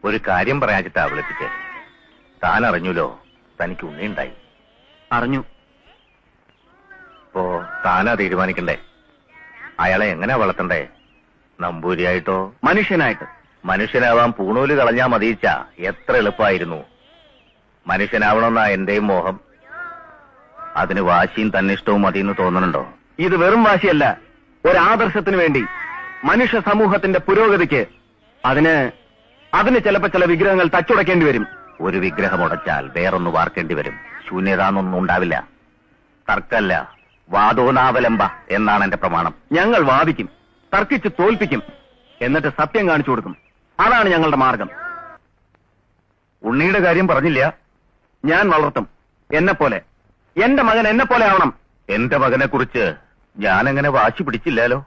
ഒരു കാര്യം പറയാച്ചിട്ടാ വിളിപ്പിച്ചേ. താൻ അറിഞ്ഞൂലോ തനിക്ക് ഉണ്ണിയുണ്ടായി. അറിഞ്ഞു. ഇപ്പോ താനാ തീരുമാനിക്കണ്ടേ അയാളെ എങ്ങനെയാ വളർത്തണ്ടേ? നമ്പൂരിയായിട്ടോ മനുഷ്യനായിട്ട്? മനുഷ്യനാവാൻ പൂണൂല് കളഞ്ഞാ മതിയിച്ചാ എത്ര എളുപ്പമായിരുന്നു. മനുഷ്യനാവണമെന്നാ എന്റെയും മോഹം. അതിന് വാശിയും തന്നിഷ്ടവും മതിയെന്ന് തോന്നുന്നുണ്ടോ? ഇത് വെറും വാശിയല്ല, ഒരാദർശത്തിന് വേണ്ടി, മനുഷ്യ സമൂഹത്തിന്റെ പുരോഗതിക്ക്. അതിന് ചിലപ്പോ ചില വിഗ്രഹങ്ങൾ തച്ചുടക്കേണ്ടി വരും. ഒരു വിഗ്രഹം ഉടച്ചാൽ വേറൊന്ന് വാർക്കേണ്ടി വരും. ശൂന്യതാന്നൊന്നും ഉണ്ടാവില്ല. തർക്കല്ല, വാദോനാവലംബ എന്നാണ് എന്റെ പ്രമാണം. ഞങ്ങൾ വാദിക്കും, തർക്കിച്ച് തോൽപ്പിക്കും, എന്നിട്ട് സത്യം കാണിച്ചു കൊടുക്കും. അതാണ് ഞങ്ങളുടെ മാർഗം. ഉണ്ണിയുടെ കാര്യം പറഞ്ഞില്ല. ഞാൻ വളർത്തും, എന്നെപ്പോലെ. എന്റെ മകൻ എന്നെപ്പോലെ ആവണം. എന്റെ മകനെ കുറിച്ച് ഞാനങ്ങനെ വാശി പിടിച്ചില്ലല്ലോ.